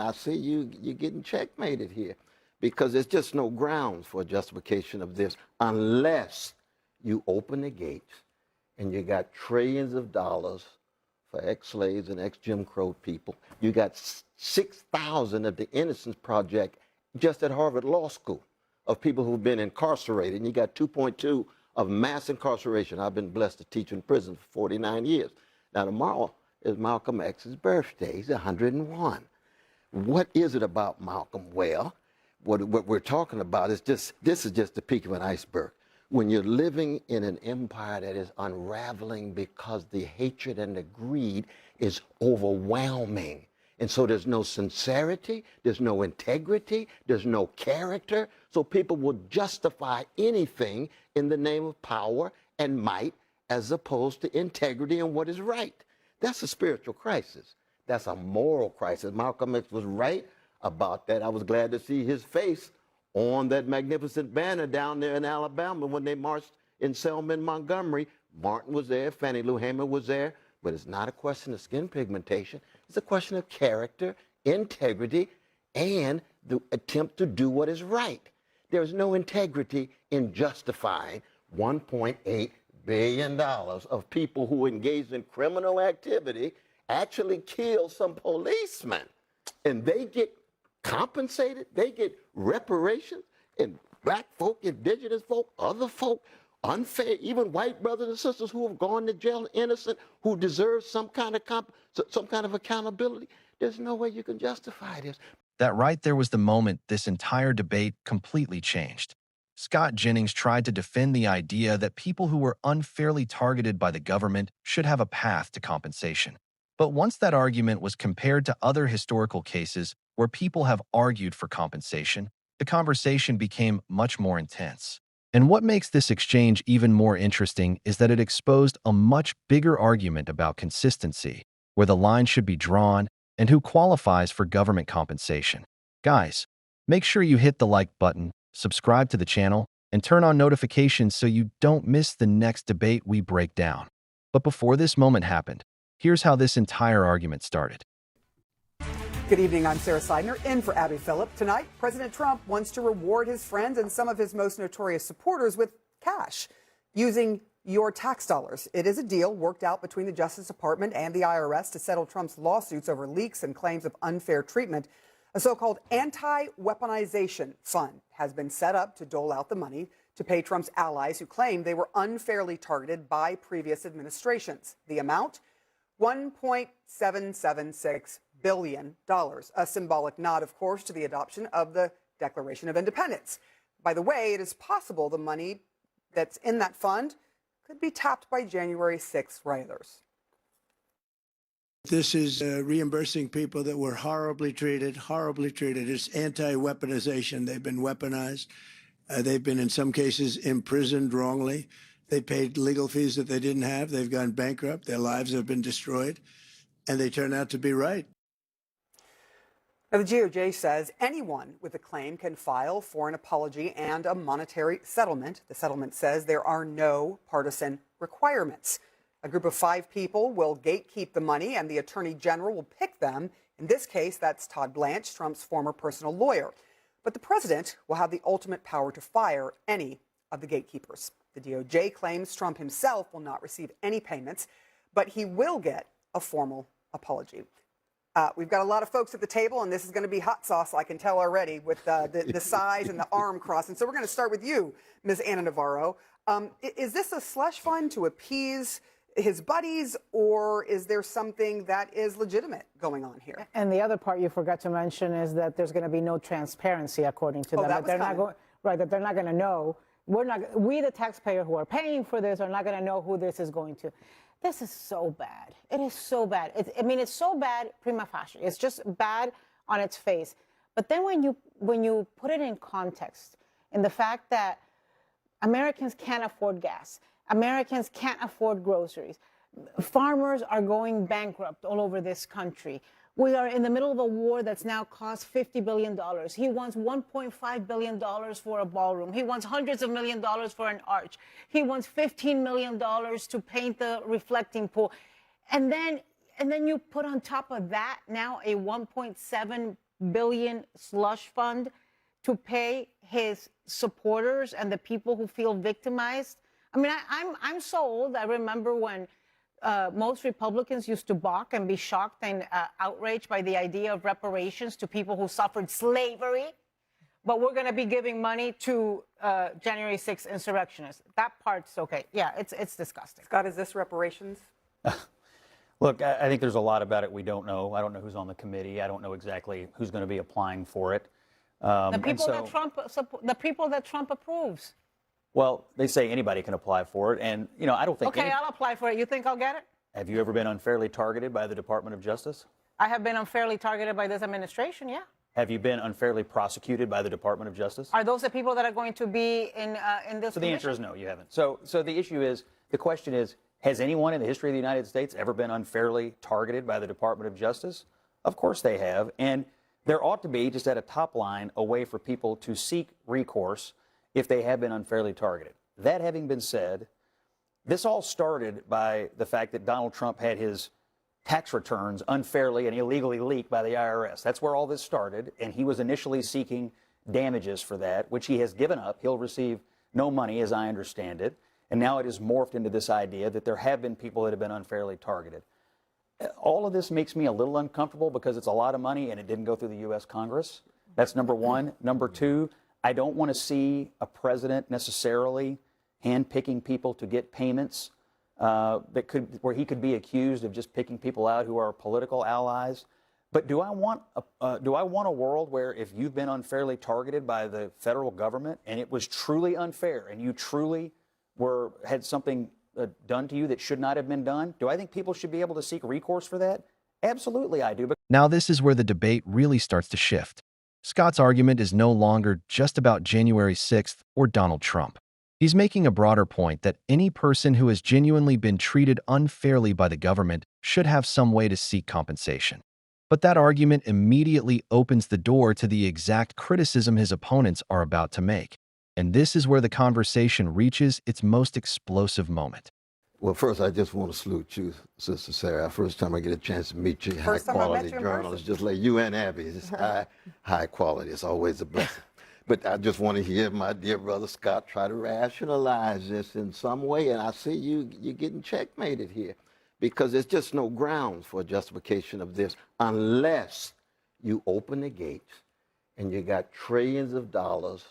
I see you're getting checkmated here because there's just no grounds for justification of this unless you open the gates and you got trillions of dollars for ex-slaves and ex-Jim Crow people. You got 6,000 of the Innocence Project just at Harvard Law School of people who've been incarcerated, and you got 2.2 of mass incarceration. I've been blessed to teach in prison for 49 years. Now tomorrow is Malcolm X's birthday. He's 101. What is it about Malcolm? Well, what we're talking about is this is just the peak of an iceberg. When you're living in an empire that is unraveling because the hatred and the greed is overwhelming. And so there's no sincerity, there's no integrity, there's no character. So people will justify anything in the name of power and might as opposed to integrity and what is right. That's a spiritual crisis. That's a moral crisis. Malcolm X was right about that. I was glad to see his face on that magnificent banner down there in Alabama when they marched in Selma and Montgomery. Martin was there, Fannie Lou Hamer was there, but it's not a question of skin pigmentation. It's a question of character, integrity, and the attempt to do what is right. There's no integrity in justifying $1.8 billion of people who engaged in criminal activity actually killed some policemen, and they get compensated, they get reparations, and black folk, indigenous folk, other folk, unfair, even white brothers and sisters who have gone to jail innocent, who deserve some kind of accountability. There's no way you can justify this. That right there was the moment this entire debate completely changed. Scott Jennings tried to defend the idea that people who were unfairly targeted by the government should have a path to compensation. But once that argument was compared to other historical cases where people have argued for compensation, the conversation became much more intense. And what makes this exchange even more interesting is that it exposed a much bigger argument about consistency, where the line should be drawn, and who qualifies for government compensation. Guys, make sure you hit the like button, subscribe to the channel, and turn on notifications so you don't miss the next debate we break down. But before this moment happened, here's how this entire argument started. Good evening, I'm Sarah Seidner, in for Abby Phillip. Tonight, President Trump wants to reward his friends and some of his most notorious supporters with cash, using your tax dollars. It is a deal worked out between the Justice Department and the IRS to settle Trump's lawsuits over leaks and claims of unfair treatment. A so-called anti-weaponization fund has been set up to dole out the money to pay Trump's allies who claim they were unfairly targeted by previous administrations. The amount? $1.776 billion, a symbolic nod, of course, to the adoption of the Declaration of Independence. By the way, it is possible the money that's in that fund could be tapped by January 6th rioters. This is reimbursing people that were horribly treated, horribly treated. It's anti-weaponization. They've been weaponized. They've been, in some cases, imprisoned wrongly. They paid legal fees that they didn't have. They've gone bankrupt. Their lives have been destroyed. And they turn out to be right. Now, the DOJ says anyone with a claim can file for an apology and a monetary settlement. The settlement says there are no partisan requirements. A group of 5 people will gatekeep the money, and the Attorney General will pick them. In this case, that's Todd Blanche, Trump's former personal lawyer. But the president will have the ultimate power to fire any of the gatekeepers. The DOJ claims Trump himself will not receive any payments, but he will get a formal apology. We've got a lot of folks at the table, and this is going to be hot sauce, I can tell already, with the size and the arm crossing. So we're going to start with you, Ms. Ana Navarro. Is this a slush fund to appease his buddies, or is there something that is legitimate going on here? And the other part you forgot to mention is that there's going to be no transparency, according to them. That they're not going, right, that they're not going to know. We, the taxpayer who are paying for this, are not going to know who this is going to. This is so bad. It is so bad. It's so bad prima facie. It's just bad on its face. But then when you put it in context, in the fact that Americans can't afford gas, Americans can't afford groceries, farmers are going bankrupt all over this country. We are in the middle of a war that's now cost $50 billion. He wants $1.5 billion for a ballroom. He wants hundreds of millions of dollars for an arch. He wants $15 million to paint the reflecting pool. And then you put on top of that now a $1.7 billion slush fund to pay his supporters and the people who feel victimized. I mean, I'm so old. I remember when most Republicans used to balk and be shocked and outraged by the idea of reparations to people who suffered slavery. But we're going to be giving money to January 6th insurrectionists. That part's okay. Yeah, it's disgusting. Scott, is this reparations? Look, I think there's a lot about it we don't know. I don't know who's on the committee. I don't know exactly who's going to be applying for it. The people that Trump approves. Well, they say anybody can apply for it, and I don't think. Okay, I'll apply for it. You think I'll get it? Have you ever been unfairly targeted by the Department of Justice? I have been unfairly targeted by this administration. Yeah. Have you been unfairly prosecuted by the Department of Justice? Are those the people that are going to be in this? So the answer is no, you haven't. So the issue is, the question is, has anyone in the history of the United States ever been unfairly targeted by the Department of Justice? Of course they have, and there ought to be, just at a top line, a way for people to seek recourse if they have been unfairly targeted. That having been said, this all started by the fact that Donald Trump had his tax returns unfairly and illegally leaked by the IRS. That's where all this started, and he was initially seeking damages for that, which he has given up. He'll receive no money, as I understand it, and now it has morphed into this idea that there have been people that have been unfairly targeted. All of this makes me a little uncomfortable because it's a lot of money and it didn't go through the U.S. Congress. That's number one. Number two, I don't want to see a president necessarily handpicking people to get payments where he could be accused of just picking people out who are political allies. But do I want a world where if you've been unfairly targeted by the federal government and it was truly unfair and you truly had something done to you that should not have been done, do I think people should be able to seek recourse for that? Absolutely, I do. Now this is where the debate really starts to shift. Scott's argument is no longer just about January 6th or Donald Trump. He's making a broader point that any person who has genuinely been treated unfairly by the government should have some way to seek compensation. But that argument immediately opens the door to the exact criticism his opponents are about to make. And this is where the conversation reaches its most explosive moment. Well, first, I just want to salute you, Sister Sarah. First time I get a chance to meet you, First time I met high-quality you in journalists, person. just like you and Abby. It's high quality. It's always a blessing. But I just want to hear my dear brother Scott try to rationalize this in some way. And I see you're getting checkmated here because there's just no grounds for justification of this unless you open the gates and you got trillions of dollars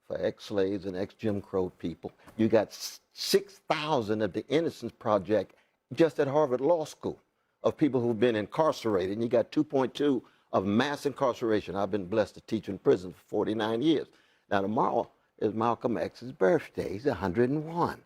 for ex-slaves and ex-Jim Crow people. You got 6,000 of the Innocence Project just at Harvard Law School of people who've been incarcerated. And you got 2.2 of mass incarceration. I've been blessed to teach in prison for 49 years. Now tomorrow is Malcolm X's birthday. He's 101.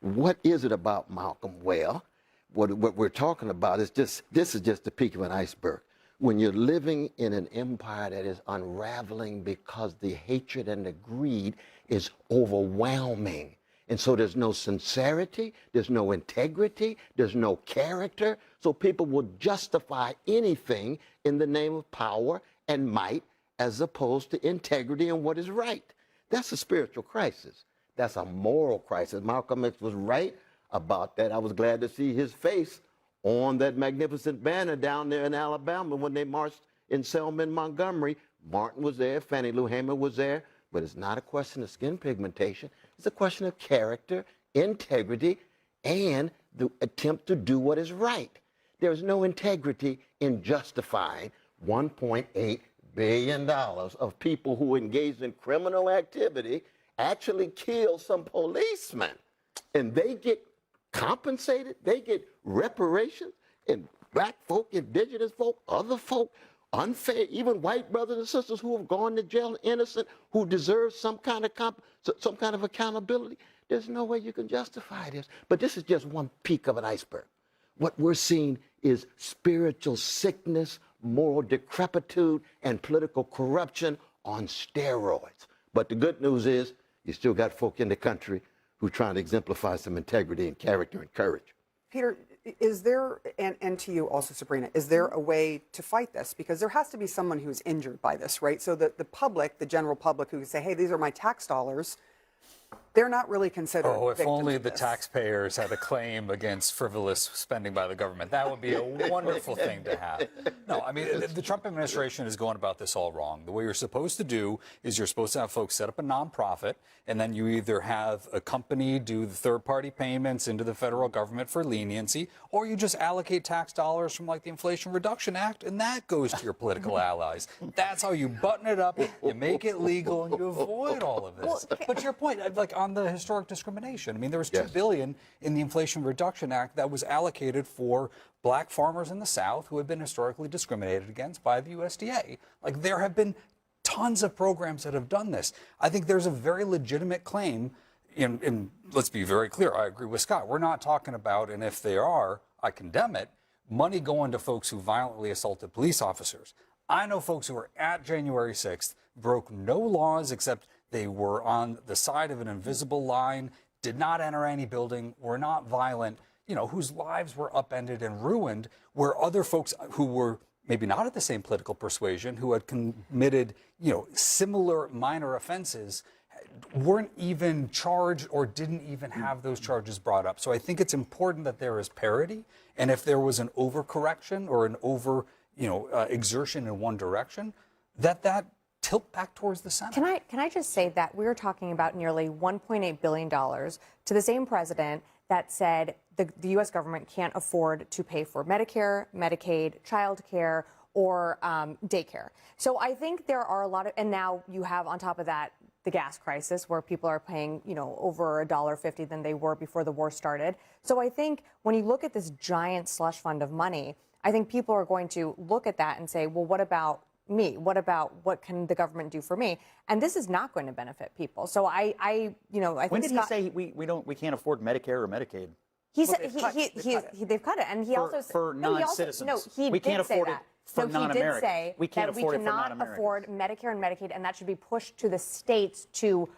What is it about Malcolm? Well, what we're talking about is this is just the peak of an iceberg. When you're living in an empire that is unraveling because the hatred and the greed is overwhelming. And so there's no sincerity, there's no integrity, there's no character. So people will justify anything in the name of power and might as opposed to integrity and what is right. That's a spiritual crisis. That's a moral crisis. Malcolm X was right about that. I was glad to see his face on that magnificent banner down there in Alabama when they marched in Selma and Montgomery. Martin was there, Fannie Lou Hamer was there, but it's not a question of skin pigmentation. It's a question of character, integrity, and the attempt to do what is right. There's no integrity in justifying $1.8 billion of people who engaged in criminal activity actually kill some policemen, and they get compensated, they get reparations, and black folk, indigenous folk, other folk, unfair, even white brothers and sisters who have gone to jail innocent, who deserve some kind of accountability. There's no way you can justify this. But this is just one peak of an iceberg. What we're seeing is spiritual sickness, moral decrepitude, and political corruption on steroids. But the good news is you still got folk in the country who are trying to exemplify some integrity and character and courage. Peter, is there, and to you also, Sabrina, is there a way to fight this? Because there has to be someone who's injured by this, right? So that the public, the general public, who can say, hey, these are my tax dollars, they're not really considered Oh, if victims only of the this. taxpayers had a claim against frivolous spending by the government. That would be a wonderful thing to have. No, I mean, the Trump administration is going about this all wrong. The way you're supposed to do is you're supposed to have folks set up a nonprofit, and then you either have a company do the third-party payments into the federal government for leniency, or you just allocate tax dollars from like the Inflation Reduction Act, and that goes to your political allies. That's how you button it up, you make it legal, and you avoid all of this. But to your point, like on the historic discrimination, I mean, there was $2 billion in the Inflation Reduction Act that was allocated for black farmers in the South who had been historically discriminated against by the USDA. Like, there have been tons of programs that have done this. I think there's a very legitimate claim, and let's be very clear, I agree with Scott. We're not talking about, and if they are, I condemn it, money going to folks who violently assaulted police officers. I know folks who were at January 6th, broke no laws except they were on the side of an invisible line, did not enter any building, were not violent, you know, whose lives were upended and ruined, where other folks who were maybe not at the same political persuasion, who had committed, you know, similar minor offenses, weren't even charged or didn't even have those charges brought up. So I think it's important that there is parity, and if there was an overcorrection or an over, exertion in one direction, that tilt back towards the center. Can I just say that we're talking about nearly $1.8 billion to the same president that said the U.S. government can't afford to pay for Medicare, Medicaid, childcare, or daycare. So I think there are a lot of, and now you have on top of that the gas crisis where people are paying, over $1.50 than they were before the war started. So I think when you look at this giant slush fund of money, I think people are going to look at that and say, well, what about me? What can the government do for me? And this is not going to benefit people. So I think when did he say we can't afford Medicare or Medicaid? He said they've cut it, and he also said for non-citizens. No, he we did can't say afford that. it for no, non-Americans. He did say we can't that afford we it for cannot non-Americans. afford Medicare and Medicaid, and that should be pushed to the states to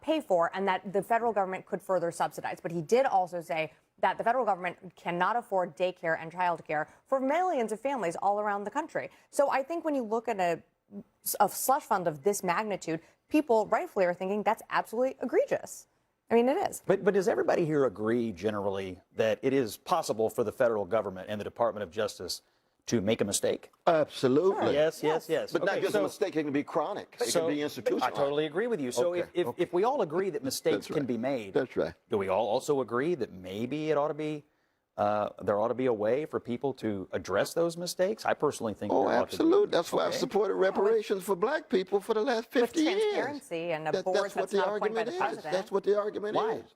pay for, and that the federal government could further subsidize. But he did also say that the federal government cannot afford daycare and childcare for millions of families all around the country. So I think when you look at a slush fund of this magnitude, people rightfully are thinking that's absolutely egregious. I mean, it is. But does everybody here agree generally that it is possible for the federal government and the Department of Justice to make a mistake? Absolutely. Sure. Yes. But not just a mistake, it can be chronic. It can be institutional. I totally agree with you. So if we all agree that mistakes can be made, that's right. Do we all also agree that maybe it ought to be there ought to be a way for people to address those mistakes? I personally think. Oh, absolutely. That's why I've supported reparations for black people for the last 50 years. With transparency and a board that's not appointed by the president. That's what the argument is.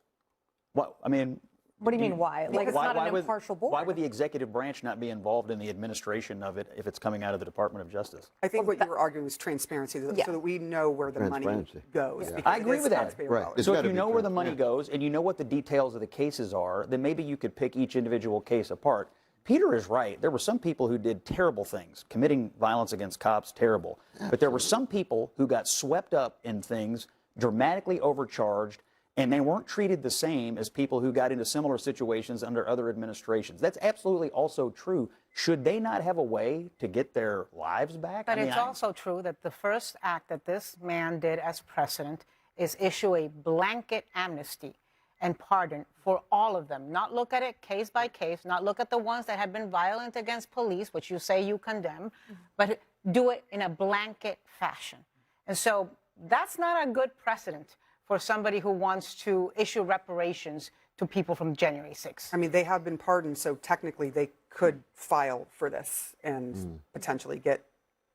Well, I mean. What do you mean, why? Like, it's not an impartial board. Why would the executive branch not be involved in the administration of it if it's coming out of the Department of Justice? I think what you were arguing was transparency, so that we know where the money goes. Yeah. I agree with that. Right. So if you know where the money goes and you know what the details of the cases are, then maybe you could pick each individual case apart. Peter is right. There were some people who did terrible things, committing violence against cops, terrible. Absolutely. But there were some people who got swept up in things, dramatically overcharged, and they weren't treated the same as people who got into similar situations under other administrations. That's absolutely also true. Should they not have a way to get their lives back? But it's also true that the first act that this man did as president is issue a blanket amnesty and pardon for all of them. Not look at it case by case, not look at the ones that have been violent against police, which you say you condemn, but do it in a blanket fashion. And so that's not a good precedent for somebody who wants to issue reparations to people from January 6th. I mean, they have been pardoned, so technically they could file for this and potentially get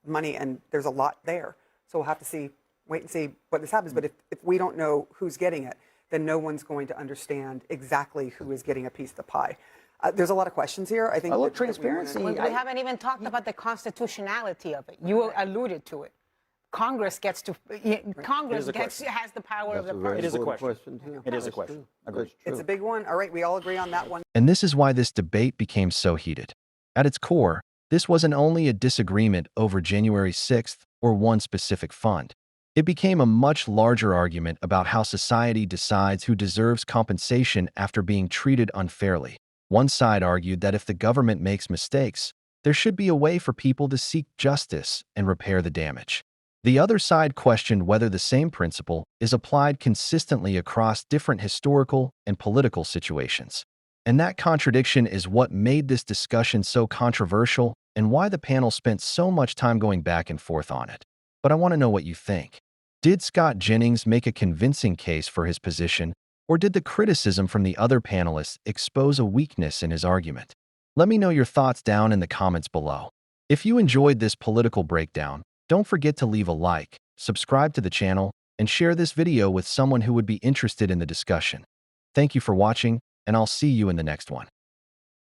money, and there's a lot there. So we'll have to wait and see what this happens. But if we don't know who's getting it, then no one's going to understand exactly who is getting a piece of the pie. There's a lot of questions here. I think transparency. We haven't even talked about the constitutionality of it. You alluded to it. Congress has the power of the purse. It is a question. It is a question. Agreed. It's a big one. All right, we all agree on that one. And this is why this debate became so heated. At its core, this wasn't only a disagreement over January 6th or one specific fund. It became a much larger argument about how society decides who deserves compensation after being treated unfairly. One side argued that if the government makes mistakes, there should be a way for people to seek justice and repair the damage. The other side questioned whether the same principle is applied consistently across different historical and political situations. And that contradiction is what made this discussion so controversial and why the panel spent so much time going back and forth on it. But I want to know what you think. Did Scott Jennings make a convincing case for his position, or did the criticism from the other panelists expose a weakness in his argument? Let me know your thoughts down in the comments below. If you enjoyed this political breakdown, don't forget to leave a like, subscribe to the channel, and share this video with someone who would be interested in the discussion. Thank you for watching, and I'll see you in the next one.